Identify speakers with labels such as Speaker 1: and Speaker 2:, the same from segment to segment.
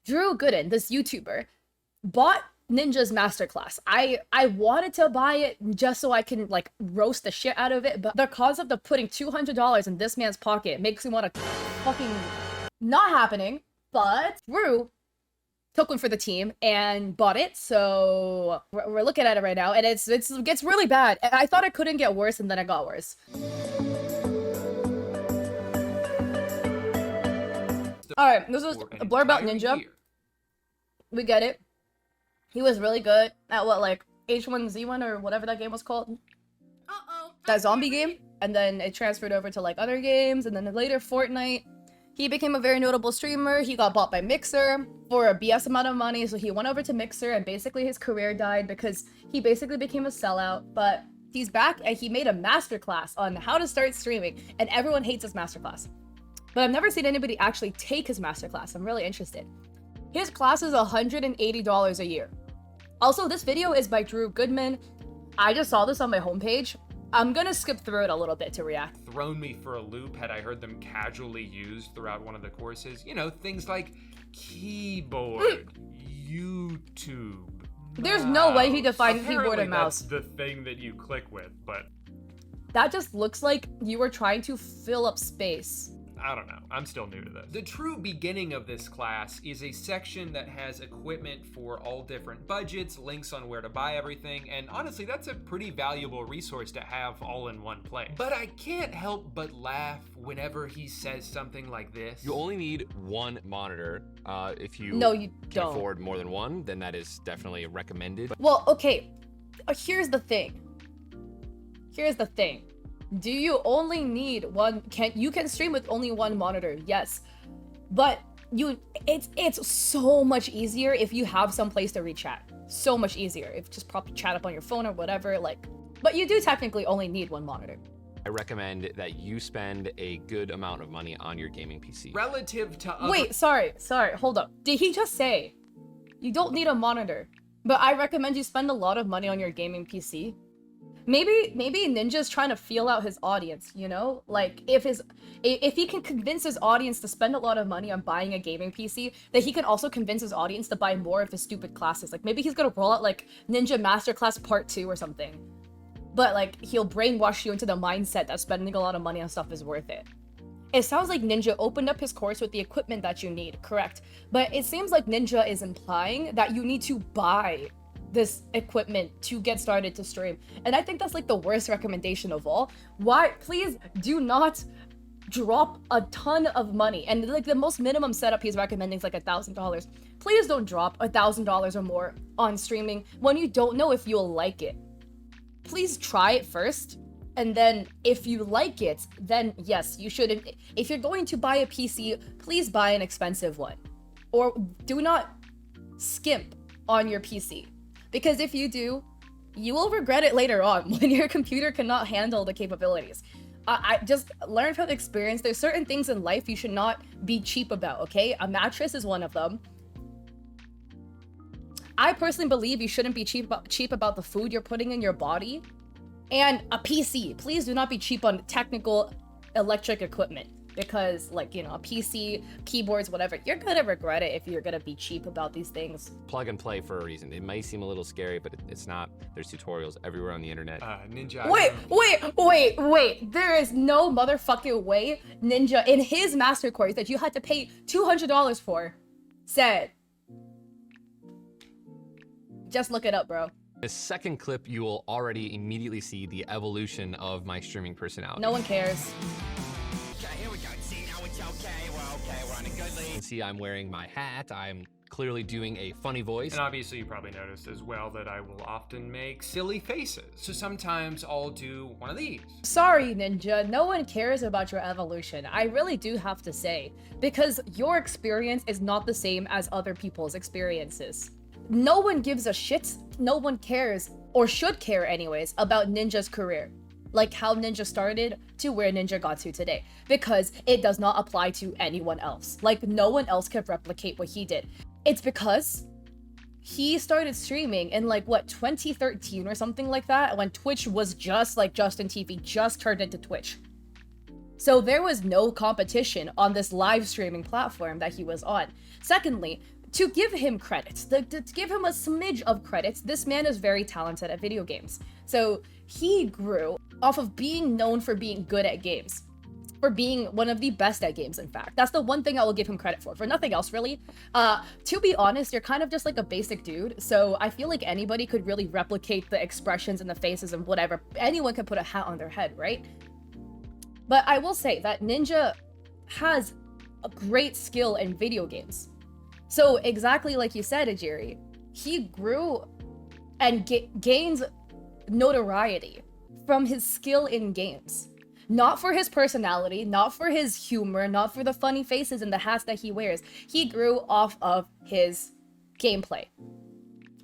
Speaker 1: Drew Gooden, this YouTuber, bought Ninja's Masterclass. I wanted to buy it just so I can like roast the shit out of it, but the concept of putting $200 in this man's pocket makes me want to fucking not happening. But Drew took one for the team and bought it, so we're looking at it right now, and it gets really bad. I thought it couldn't get worse, and then it got worse. All right, this was a blur about Ninja. We get it. He was really good at what, like, H1Z1 or whatever that game was called. That zombie game. And then it transferred over to, like, other games. And then later, Fortnite. He became a very notable streamer. He got bought by Mixer for a BS amount of money. So he went over to Mixer, and basically his career died because he basically became a sellout. But he's back, and he made a masterclass on how to start streaming. And everyone hates his masterclass. But I've never seen anybody actually take his masterclass. I'm really interested. His class is $180 a year. Also, this video is by Drew Gooden. I just saw this on my homepage. I'm gonna skip through it a little bit to react.
Speaker 2: Thrown me for a loop had I heard them casually used throughout one of the courses. You know, things like keyboard, YouTube.
Speaker 1: There's no way he defined
Speaker 2: Apparently
Speaker 1: keyboard and mouse.
Speaker 2: That's the thing that you click with, but
Speaker 1: that just looks like you were trying to fill up space.
Speaker 2: I don't know. I'm still new to this. The true beginning of this class is a section that has equipment for all different budgets, links on where to buy everything, and honestly, that's a pretty valuable resource to have all in one place. But I can't help but laugh whenever he says something like this.
Speaker 3: You only need one monitor. If you
Speaker 1: can
Speaker 3: don't afford more than one, then that is definitely recommended.
Speaker 1: Well, okay. Here's the thing. Do you only need one? You can stream with only one monitor, yes, but it's so much easier if you have some place to reach chat. So much easier if just prop chat up on your phone or whatever. Like, but you do technically only need one monitor.
Speaker 3: I recommend that you spend a good amount of money on your gaming PC.
Speaker 2: Relative to other—
Speaker 1: Wait, sorry, hold up. Did he just say you don't need a monitor, but I recommend you spend a lot of money on your gaming PC? Maybe Ninja's trying to feel out his audience, you know? Like, if he can convince his audience to spend a lot of money on buying a gaming PC, then he can also convince his audience to buy more of his stupid classes. Like, maybe he's gonna roll out, like, Ninja Masterclass Part 2 or something. But, like, he'll brainwash you into the mindset that spending a lot of money on stuff is worth it. It sounds like Ninja opened up his course with the equipment that you need, correct? But it seems like Ninja is implying that you need to buy this equipment to get started to stream, and I think that's like the worst recommendation of all. Why? Please do not drop a ton of money, and like the most minimum setup he's recommending is like $1,000. Please don't drop $1,000 or more on streaming when you don't know if you'll like it. Please try it first, and then if you like it, then yes, you should. If you're going to buy a PC, please buy an expensive one, or do not skimp on your PC. Because if you do, you will regret it later on when your computer cannot handle the capabilities. I just learned from experience, there's certain things in life you should not be cheap about, okay? A mattress is one of them. I personally believe you shouldn't be cheap about the food you're putting in your body. And a PC. Please do not be cheap on technical electric equipment. Because, like, you know, a PC, keyboards, whatever, you're gonna regret it if you're gonna be cheap about these things.
Speaker 3: Plug and play for a reason. It may seem a little scary, but it's not. There's tutorials everywhere on the internet.
Speaker 2: Ninja.
Speaker 1: Wait. There is no motherfucking way Ninja, in his master course that you had to pay $200 for, said. Just look it up, bro.
Speaker 3: The second clip, you will already immediately see the evolution of my streaming personality.
Speaker 1: No one cares.
Speaker 3: You can see I'm wearing my hat. I'm clearly doing a funny voice.
Speaker 2: And obviously you probably noticed as well that I will often make silly faces. So sometimes I'll do one of these.
Speaker 1: Sorry, Ninja, no one cares about your evolution. I really do have to say, because your experience is not the same as other people's experiences. No one gives a shit, no one cares, or should care anyways, about Ninja's career. Like how Ninja started to where Ninja got to today, because it does not apply to anyone else. Like, no one else can replicate what he did. It's because he started streaming in like, what, 2013 or something like that, when Twitch was just like Justin TV just turned into Twitch. So there was no competition on this live streaming platform that he was on. Secondly, to give him credits, to give him a smidge of credits, this man is very talented at video games. So he grew off of being known for being good at games, for being one of the best at games, in fact. That's the one thing I will give him credit for nothing else, really. To be honest, you're kind of just like a basic dude, so I feel like anybody could really replicate the expressions and the faces and whatever. Anyone can put a hat on their head, right? But I will say that Ninja has a great skill in video games. So exactly like you said, Ajiri, he grew and gains notoriety from his skill in games. Not for his personality, not for his humor, not for the funny faces and the hats that he wears. He grew off of his gameplay.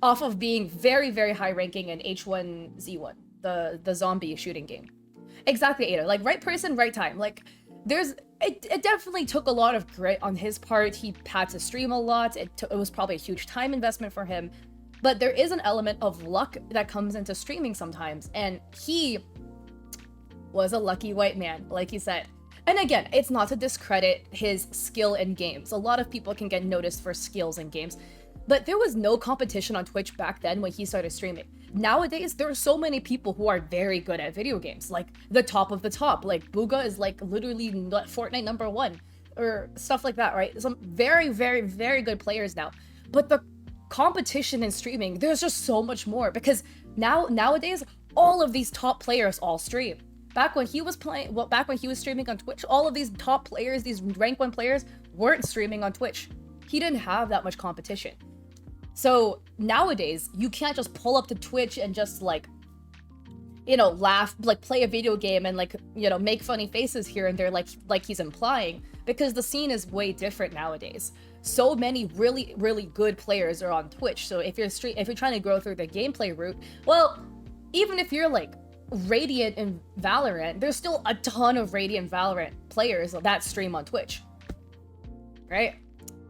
Speaker 1: Off of being very, very high ranking in H1Z1, the zombie shooting game. Exactly, Ada. Like, right person, right time. Like, it definitely took a lot of grit on his part. He had to stream a lot. It was probably a huge time investment for him. But there is an element of luck that comes into streaming sometimes. And he was a lucky white man, like you said. And again, it's not to discredit his skill in games. A lot of people can get noticed for skills in games. But there was no competition on Twitch back then when he started streaming. Nowadays, there are so many people who are very good at video games, like the top of the top. Like Booga is like literally Fortnite #1 or stuff like that, right? Some very, very, very good players now. But the competition in streaming, there's just so much more because nowadays, all of these top players all stream. Back when he was streaming on Twitch, all of these top players, these rank 1 players, weren't streaming on Twitch. He didn't have that much competition. So nowadays, you can't just pull up to Twitch and just like, you know, laugh, like play a video game and like, you know, make funny faces here and there like he's implying, because the scene is way different nowadays. So many really, really good players are on Twitch. So if you're trying to grow through the gameplay route, well, even if you're like Radiant in Valorant, there's still a ton of Radiant Valorant players that stream on Twitch, right?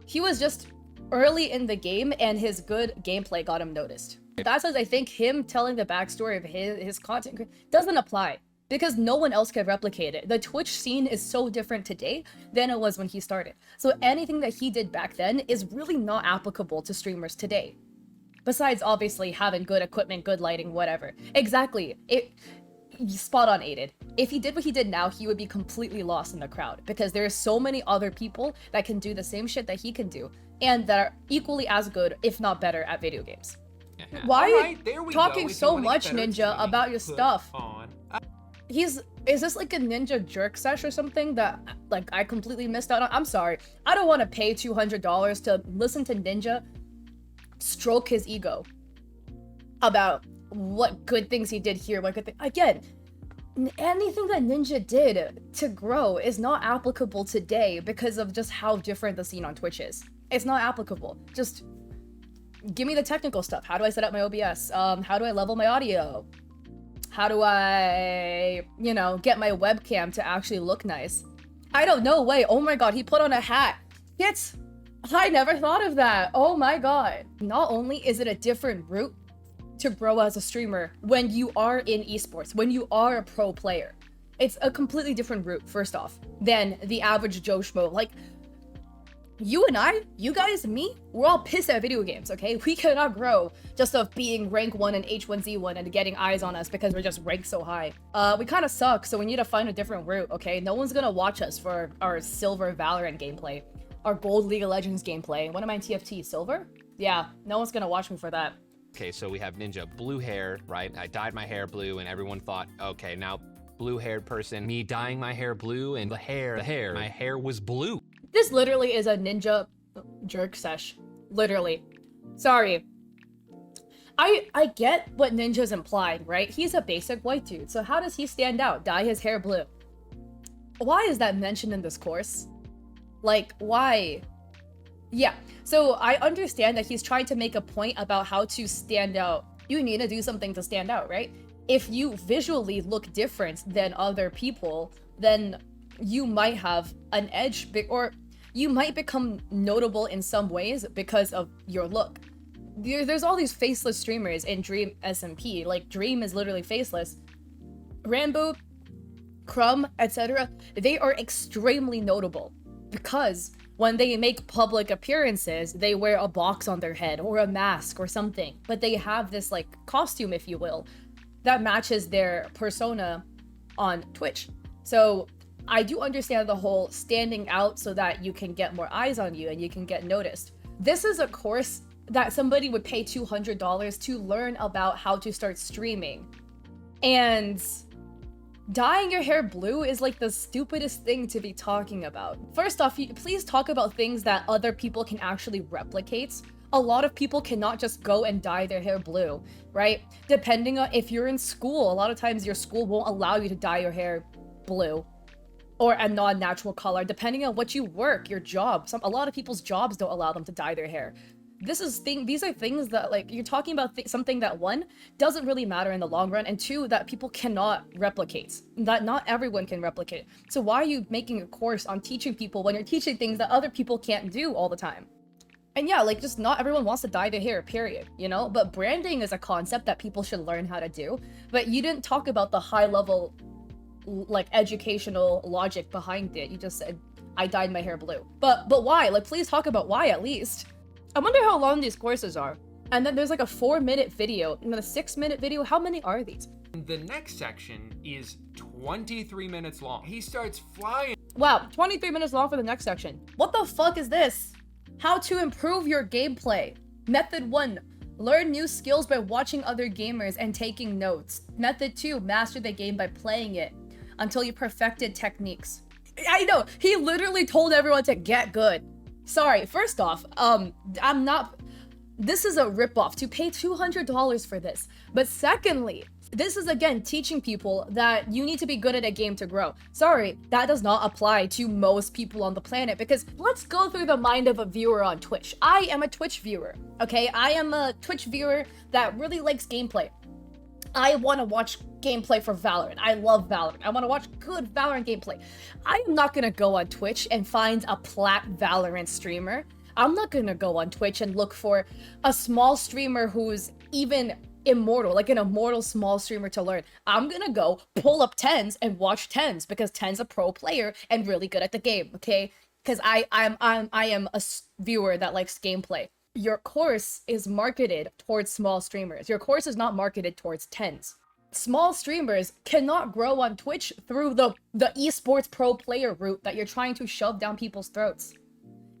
Speaker 1: He was just early in the game and his good gameplay got him noticed. That's as I think him telling the backstory of his content doesn't apply because no one else can replicate it. The Twitch scene is so different today than it was when he started. So anything that he did back then is really not applicable to streamers today. Besides obviously having good equipment, good lighting, whatever. Exactly. Spot on, Aided. If he did what he did now, he would be completely lost in the crowd because there are so many other people that can do the same shit that he can do and that are equally as good, if not better, at video games. Why are you talking so much, Ninja, about your stuff? Is this like a Ninja jerk sesh or something that like I completely missed out on? I'm sorry. I don't want to pay $200 to listen to Ninja stroke his ego about what good things he did here, what good thing. Again, anything that Ninja did to grow is not applicable today because of just how different the scene on Twitch is. It's not applicable. Just give me the technical stuff. How do I set up my OBS? How do I level my audio? How do I, you know, get my webcam to actually look nice? I don't know. Wait, oh my god, he put on a hat. I never thought of that. Oh my god. Not only is it a different route to grow as a streamer when you are in esports, when you are a pro player, it's a completely different route, first off, than the average Joe Schmo. Like, you and I, you guys, me, we're all pissed at video games, okay? We cannot grow just of being rank 1 and H1Z1 and getting eyes on us because we're just ranked so high. We kind of suck, so we need to find a different route, okay? No one's gonna watch us for our silver Valorant gameplay, our gold League of Legends gameplay. What am I in TFT? Silver? Yeah, no one's gonna watch me for that.
Speaker 3: Okay, so we have Ninja blue hair, right? I dyed my hair blue and everyone thought, okay, now blue-haired person, me dyeing my hair blue and my hair was blue.
Speaker 1: This literally is a Ninja jerk sesh. Literally. Sorry. I get what Ninja's implying, right? He's a basic white dude, so how does he stand out? Dye his hair blue. Why is that mentioned in this course? Like, why? Yeah, so I understand that he's trying to make a point about how to stand out. You need to do something to stand out, right? If you visually look different than other people, then you might have an edge, or you might become notable in some ways because of your look. There's all these faceless streamers in Dream SMP, like Dream is literally faceless. Rambo, Crumb, etc. They are extremely notable because when they make public appearances, they wear a box on their head or a mask or something, but they have this like costume, if you will, that matches their persona on Twitch. So I do understand the whole standing out so that you can get more eyes on you and you can get noticed. This is a course that somebody would pay $200 to learn about how to start streaming. And dyeing your hair blue is like the stupidest thing to be talking about. First off, please talk about things that other people can actually replicate. A lot of people cannot just go and dye their hair blue, right? Depending on if you're in school, a lot of times your school won't allow you to dye your hair blue or a non-natural color, depending on what you work, your job. A lot of people's jobs don't allow them to dye their hair. These are things that, like, you're talking about something that, one, doesn't really matter in the long run, and two, that people cannot replicate, that not everyone can replicate. So why are you making a course on teaching people when you're teaching things that other people can't do all the time? And yeah, like, just not everyone wants to dye their hair, period, you know? But branding is a concept that people should learn how to do. But you didn't talk about the high level, like, educational logic behind it. You just said, I dyed my hair blue. But why? Like, please talk about why at least. I wonder how long these courses are. And then there's like a 4-minute video and then a 6-minute video. How many are these?
Speaker 2: The next section is 23 minutes long. He starts flying.
Speaker 1: Wow, 23 minutes long for the next section. What the fuck is this? How to improve your gameplay. Method 1, learn new skills by watching other gamers and taking notes. Method 2, master the game by playing it until you perfected techniques. I know, he literally told everyone to get good. Sorry, first off, this is a ripoff to pay $200 for this. But secondly, this is again teaching people that you need to be good at a game to grow. Sorry, that does not apply to most people on the planet, because let's go through the mind of a viewer on Twitch. I am a Twitch viewer, okay? I am a Twitch viewer that really likes gameplay. I want to watch gameplay for Valorant. I love Valorant. I want to watch good Valorant gameplay. I am not going to go on Twitch and find a plat Valorant streamer. I'm not going to go on Twitch and look for a small streamer who's even immortal, like an immortal small streamer to learn. I'm going to go pull up Tens and watch Tens because Tens a pro player and really good at the game, okay? Because I am a viewer that likes gameplay. Your course is marketed towards small streamers. Your course is not marketed towards Tens. Small streamers cannot grow on Twitch through the esports pro player route that you're trying to shove down people's throats.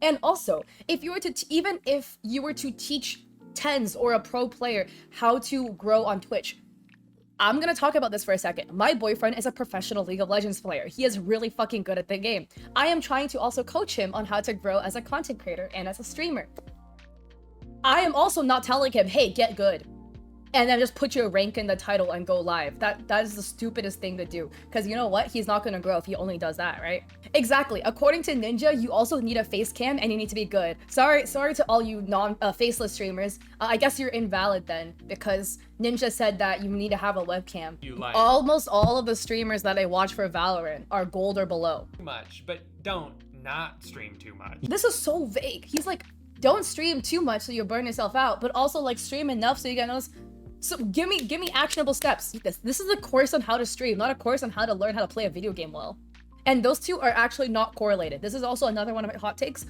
Speaker 1: And also, even if you were to teach Tens or a pro player how to grow on Twitch, I'm gonna talk about this for a second. My boyfriend is a professional League of Legends player. He is really fucking good at the game. I am trying to also coach him on how to grow as a content creator and as a streamer. I am also not telling him, hey, get good, and then just put your rank in the title and go live. That is the stupidest thing to do, because you know what? He's not gonna grow if he only does that, right? Exactly. According to Ninja, you also need a face cam and you need to be good. Sorry to all you faceless streamers. I guess you're invalid then, because Ninja said that you need to have a webcam.
Speaker 2: You lied.
Speaker 1: Almost all of the streamers that I watch for Valorant are gold or below.
Speaker 2: Too much, but don't not stream too much.
Speaker 1: This is so vague. He's like, don't stream too much so you burn yourself out, but also like stream enough so you get noticed. So give me actionable steps. This is a course on how to stream, not a course on how to learn how to play a video game well. And those two are actually not correlated. This is also another one of my hot takes.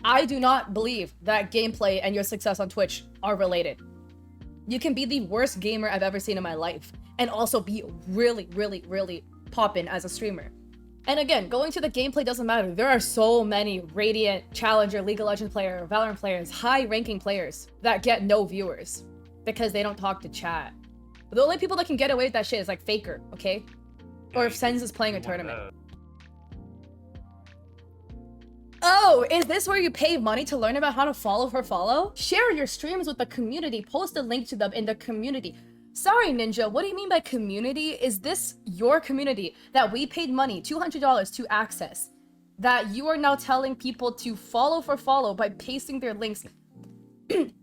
Speaker 1: I do not believe that gameplay and your success on Twitch are related. You can be the worst gamer I've ever seen in my life and also be really, really, really poppin' as a streamer. And again, going to the gameplay doesn't matter. There are so many Radiant, Challenger, League of Legends player, Valorant players, high-ranking players that get no viewers because they don't talk to chat. The only people that can get away with that shit is like Faker, okay? Or if Sens is playing a tournament. Oh, is this where you pay money to learn about how to follow for follow? Share your streams with the community. Post a link to them in the community. Sorry, Ninja, what do you mean by community? Is this your community that we paid money, $200 to access, that you are now telling people to follow for follow by pasting their links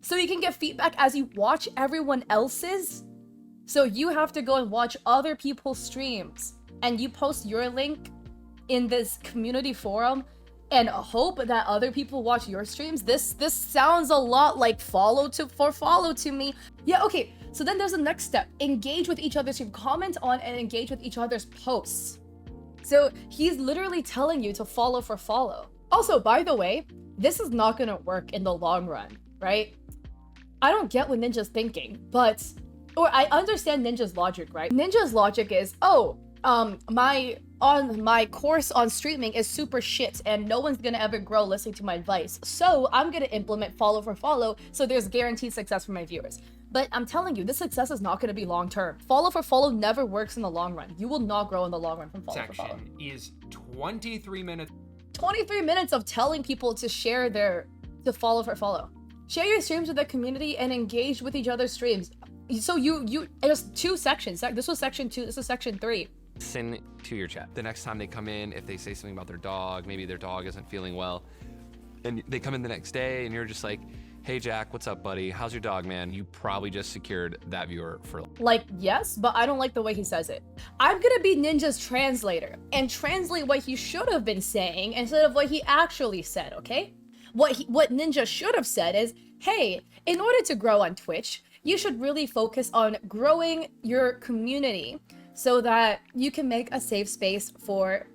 Speaker 1: so you can get feedback as you watch everyone else's? So you have to go and watch other people's streams and you post your link in this community forum and hope that other people watch your streams? This sounds a lot like follow to me. Yeah, okay. So then there's the next step. Engage with each other's stream. Comment on and engage with each other's posts. So he's literally telling you to follow for follow. Also, by the way, this is not gonna work in the long run, right? I don't get what Ninja's thinking, but, or I understand Ninja's logic, right? Ninja's logic is, oh, my course on streaming is super shit and no one's gonna ever grow listening to my advice. So I'm gonna implement follow for follow so there's guaranteed success for my viewers. But I'm telling you, this success is not gonna be long term. Follow for follow never works in the long run. You will not grow in the long run from follow for follow.
Speaker 2: Section is 23 minutes.
Speaker 1: 23 minutes of telling people to share to follow for follow. Share your streams with the community and engage with each other's streams. So you just 2 sections. This was section 2, this is section 3.
Speaker 3: Listen to your chat. The next time they come in, if they say something about their dog, maybe their dog isn't feeling well, and they come in the next day and you're just like, hey Jack, what's up buddy? How's your dog, man? You probably just secured that viewer for
Speaker 1: like, yes, but I don't like the way he says it. I'm gonna be Ninja's translator and translate what he should have been saying instead of what he actually said, okay? What Ninja should have said is, hey, in order to grow on Twitch, you should really focus on growing your community so that you can make a safe space for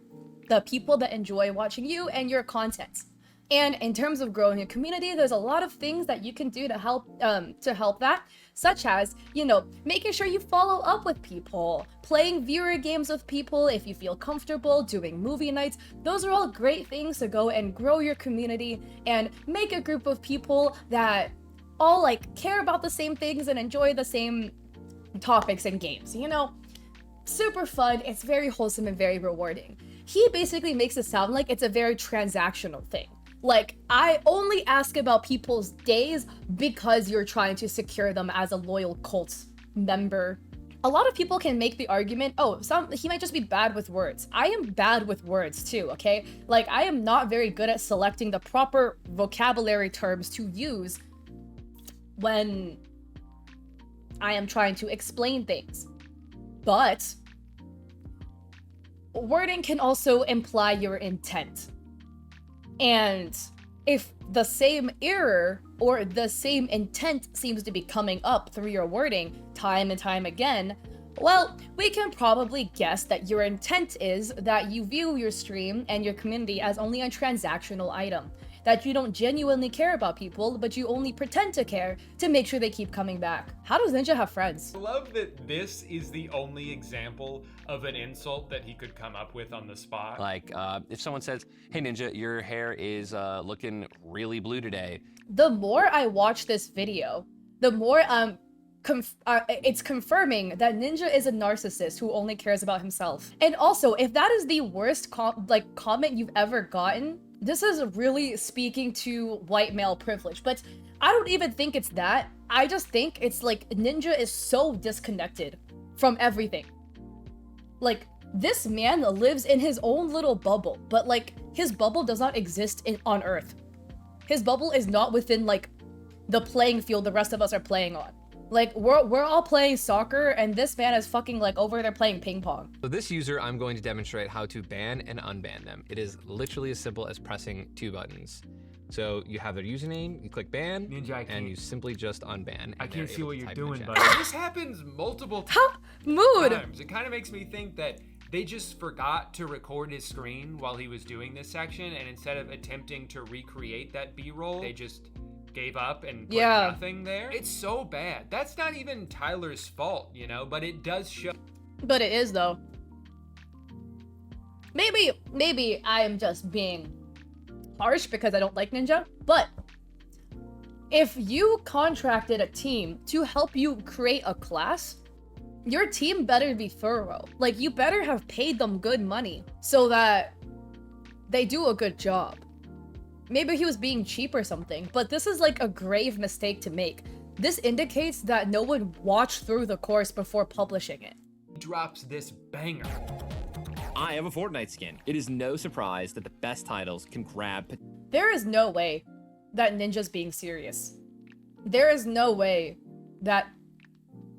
Speaker 1: the people that enjoy watching you and your content. And in terms of growing a community, there's a lot of things that you can do to help that, such as, you know, making sure you follow up with people, playing viewer games with people if you feel comfortable, doing movie nights. Those are all great things to go and grow your community and make a group of people that all like care about the same things and enjoy the same topics and games, you know? Super fun, it's very wholesome and very rewarding. He basically makes it sound like it's a very transactional thing. Like, I only ask about people's days because you're trying to secure them as a loyal cult member. A lot of people can make the argument, oh, he might just be bad with words. I am bad with words too, okay? Like, I am not very good at selecting the proper vocabulary terms to use when I am trying to explain things. But wording can also imply your intent. And if the same error or the same intent seems to be coming up through your wording time and time again, well, we can probably guess that your intent is that you view your stream and your community as only a transactional item, that you don't genuinely care about people, but you only pretend to care to make sure they keep coming back. How does Ninja have friends?
Speaker 2: I love that this is the only example of an insult that he could come up with on the spot.
Speaker 3: Like, if someone says, hey Ninja, your hair is looking really blue today.
Speaker 1: The more I watch this video, the more it's confirming that Ninja is a narcissist who only cares about himself. And also, if that is the worst comment you've ever gotten, this is really speaking to white male privilege, but I don't even think it's that. I just think it's like Ninja is so disconnected from everything. Like, this man lives in his own little bubble, but like, his bubble does not exist on Earth. His bubble is not within like the playing field the rest of us are playing on. Like, we're all playing soccer and this man is fucking like over there playing ping pong.
Speaker 3: So this user, I'm going to demonstrate how to ban and unban them. It is literally as simple as pressing 2 buttons. So you have their username, you click ban,
Speaker 2: Ninja,
Speaker 3: and you simply just unban.
Speaker 2: I can't see what you're doing,
Speaker 3: but
Speaker 2: buddy. This happens multiple
Speaker 1: Mood!
Speaker 2: times. It kind of makes me think that they just forgot to record his screen while he was doing this section, and instead of attempting to recreate that B-roll, they just gave up and put nothing there. It's so bad. That's not even Tyler's fault, you know, but it does show.
Speaker 1: But it is though. Maybe I am just being harsh because I don't like Ninja, but if you contracted a team to help you create a class, your team better be thorough. Like, you better have paid them good money so that they do a good job. Maybe he was being cheap or something, but this is like a grave mistake to make. This indicates that no one watched through the course before publishing it.
Speaker 2: He drops this banger.
Speaker 4: I have a Fortnite skin. It is no surprise that the best titles can grab.
Speaker 1: There is no way that Ninja's being serious. There is no way that...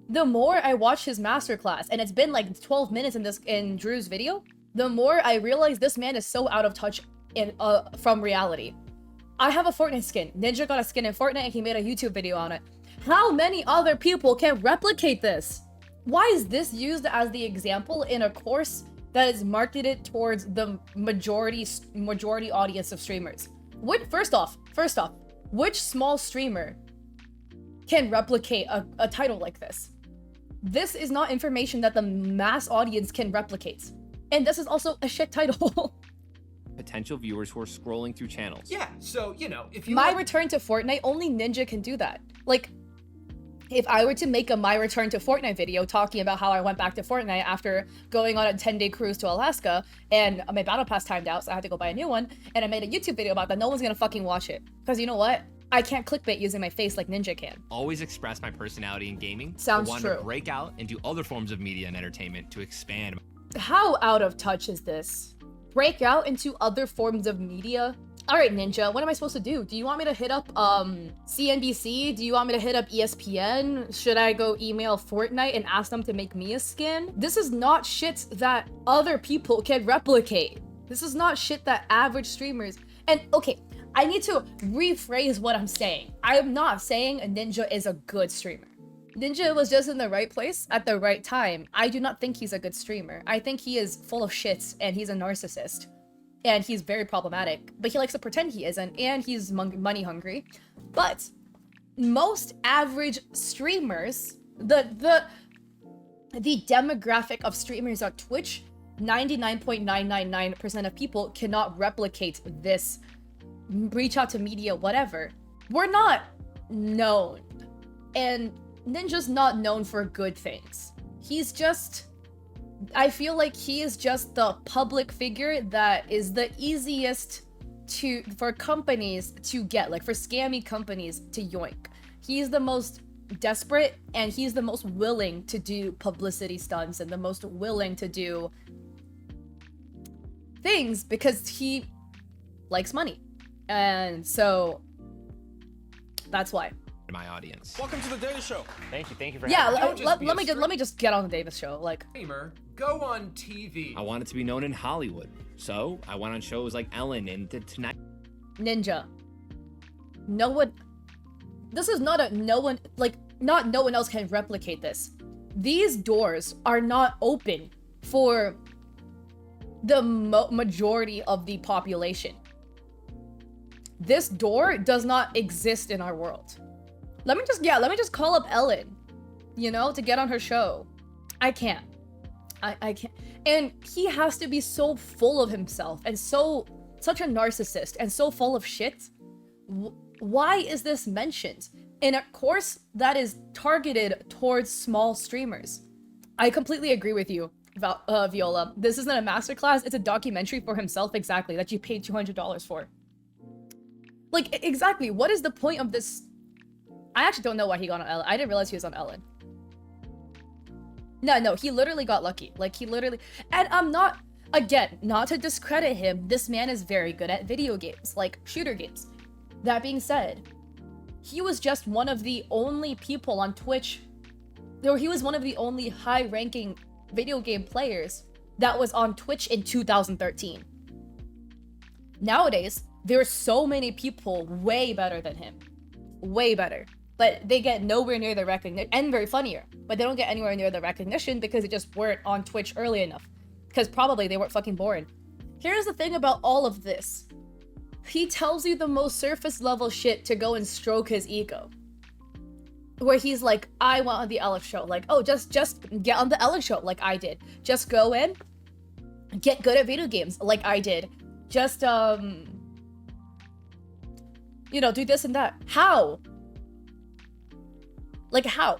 Speaker 1: The more I watch his masterclass, and it's been like 12 minutes in Drew's video, the more I realize this man is so out of touch from reality. I have a Fortnite skin. Ninja got a skin in Fortnite and he made a YouTube video on it. How many other people can replicate this? Why is this used as the example in a course that is marketed towards the majority audience of streamers. First off, which small streamer can replicate a title like this? This is not information that the mass audience can replicate. And this is also a shit title.
Speaker 4: Potential viewers who are scrolling through channels.
Speaker 2: Yeah, so, you know, if you
Speaker 1: My return to Fortnite, only Ninja can do that. Like, if I were to make a my return to Fortnite video talking about how I went back to Fortnite after going on a 10-day cruise to Alaska and my battle pass timed out, so I had to go buy a new one, and I made a YouTube video about that, no one's gonna fucking watch it. Because you know what? I can't clickbait using my face like Ninja can.
Speaker 4: Always express my personality in gaming.
Speaker 1: Sounds
Speaker 4: I want
Speaker 1: true.
Speaker 4: to break out and do other forms of media and entertainment to expand.
Speaker 1: How out of touch is this? Break out into other forms of media? Alright, Ninja, what am I supposed to do? Do you want me to hit up CNBC? Do you want me to hit up ESPN? Should I go email Fortnite and ask them to make me a skin? This is not shit that other people can replicate. This is not shit that average streamers... And okay, I need to rephrase what I'm saying. I am not saying Ninja is a good streamer. Ninja was just in the right place at the right time. I do not think he's a good streamer. I think he is full of shits and he's a narcissist. And he's very problematic, but he likes to pretend he isn't, and he's money hungry. But most average streamers, the demographic of streamers on Twitch, 99.999% of people cannot replicate this. Reach out to media, whatever. We're not known. And Ninja's not known for good things. He's just... I feel like he is just the public figure that is the easiest for companies to get, like for scammy companies to yoink. He's the most desperate and he's the most willing to do publicity stunts and the most willing to do things because he likes money. And so that's why.
Speaker 4: My audience.
Speaker 5: Welcome to the Daily Show.
Speaker 4: Thank you for
Speaker 1: Yeah,
Speaker 4: having me.
Speaker 1: let me just get on the Davis show. Like,
Speaker 2: streamer, go on TV.
Speaker 4: I wanted to be known in Hollywood, so I went on shows like Ellen and Tonight.
Speaker 1: Ninja. No one. This is not a no one, like, not no one else can replicate this. These doors are not open for the majority of the population. This door does not exist in our world. Let me just call up Ellen, you know, to get on her show. I can't. I can't. And he has to be so full of himself and such a narcissist and so full of shit. Why is this mentioned in a course that is targeted towards small streamers? I completely agree with you, Viola. This isn't a masterclass, it's a documentary for himself, exactly, that you paid $200 for. Like, exactly, what is the point of this? I actually don't know why he got on Ellen. I didn't realize he was on Ellen. No, he literally got lucky. Like, he literally... And I'm not... Again, not to discredit him, this man is very good at video games, like shooter games. That being said, he was just one of the only people on Twitch... Or he was one of the only high-ranking video game players that was on Twitch in 2013. Nowadays, there are so many people way better than him. Way better. But they get nowhere near the recognition, and very funnier, but they don't get anywhere near the recognition because they just weren't on Twitch early enough. Because probably they weren't fucking born. Here's the thing about all of this. He tells you the most surface level shit to go and stroke his ego. Where he's like, I want on the Alex show. Like, oh, just get on the Alex show like I did. Just go in, get good at video games like I did. Just, you know, do this and that. How? Like, how?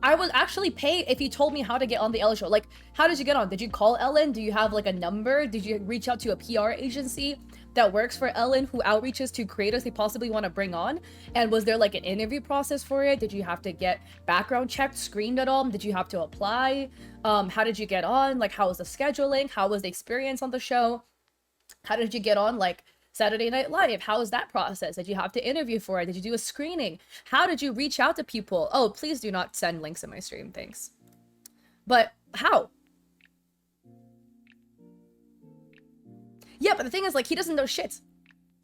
Speaker 1: I would actually pay if you told me how to get on the Ellen show. Like, how did you get on? Did you call Ellen? Do you have, like, a number? Did you reach out to a PR agency that works for Ellen who outreaches to creators they possibly want to bring on? And was there, like, an interview process for it? Did you have to get background checked, screened at all? Did you have to apply? How did you get on? Like, how was the scheduling? How was the experience on the show? How did you get on, like, Saturday Night Live? How was that process? Did you have to interview for it? Did you do a screening? How did you reach out to people? Oh, please do not send links in my stream, thanks. But how? Yeah, but the thing is, like, he doesn't know shit.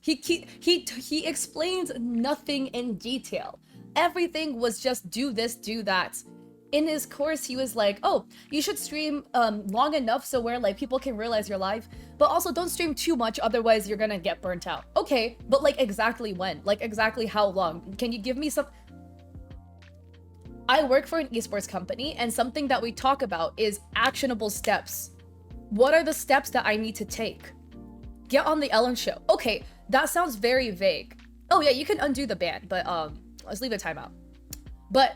Speaker 1: He explains nothing in detail. Everything was just do this, do that. in his course, he was like, oh, you should stream long enough so where like people can realize you're live, but also don't stream too much, otherwise you're gonna get burnt out. Okay, but like exactly when? Like exactly how long? Can you give me some? I work for an esports company, and something that we talk about is actionable steps. What are the steps that I need to take? Get on the Ellen show. Okay, that sounds very vague. Oh yeah, you can undo the ban, but let's leave a timeout. But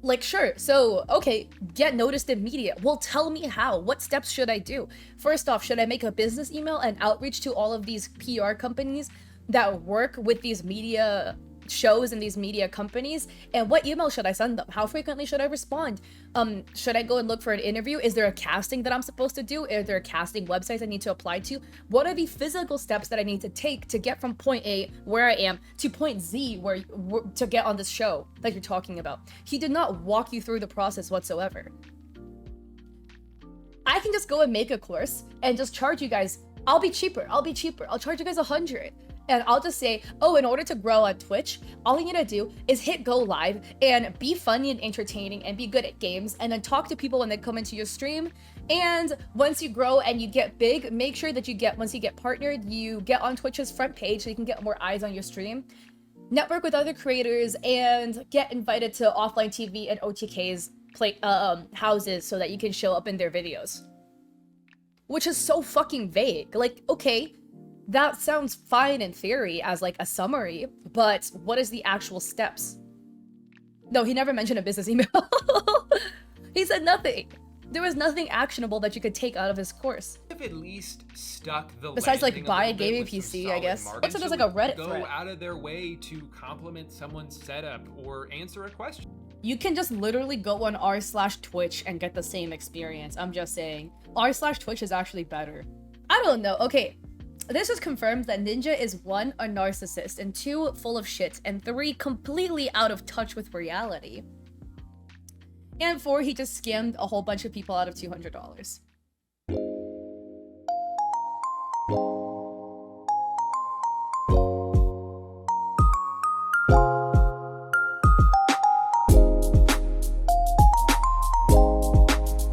Speaker 1: like, sure, so okay, get noticed in media. Well, tell me how. What steps should I do? First off, should I make a business email and outreach to all of these PR companies that work with these media shows and these media companies? And what email should I send them? How frequently should I respond? Should I go and look for an interview? Is there a casting that I'm supposed to do? Is there casting websites I need to apply to? What are the physical steps that I need to take to get from point A, where I am, to point Z, where to get on this show that you're talking about? He did not walk you through the process whatsoever. I can just go and make a course and just charge you guys. I'll be cheaper. I'll charge you guys 100. And I'll just say, oh, in order to grow on Twitch, all you need to do is hit go live and be funny and entertaining and be good at games, and then talk to people when they come into your stream. And once you grow and you get big, make sure that once you get partnered, you get on Twitch's front page so you can get more eyes on your stream. Network with other creators and get invited to offline TV and OTK's houses so that you can show up in their videos. Which is so fucking vague. Like, okay, that sounds fine in theory as like a summary, but what is the actual steps? No, he never mentioned a business email. He said nothing. There was nothing actionable that you could take out of his course.
Speaker 2: Have at least stuck the
Speaker 1: besides like
Speaker 2: landing
Speaker 1: buy a
Speaker 2: little bit
Speaker 1: gaming
Speaker 2: with some
Speaker 1: PC, I guess.
Speaker 2: solid
Speaker 1: What's it
Speaker 2: margin,
Speaker 1: as like a
Speaker 2: so
Speaker 1: Reddit
Speaker 2: go
Speaker 1: thread?
Speaker 2: out of their way to compliment someone's setup or answer a question.
Speaker 1: You can just literally go on r/Twitch and get the same experience. I'm just saying. r/Twitch is actually better. I don't know. Okay. This just confirms that Ninja is 1, a narcissist, and 2, full of shit, and 3, completely out of touch with reality. And 4, he just scammed a whole bunch of people out of $200.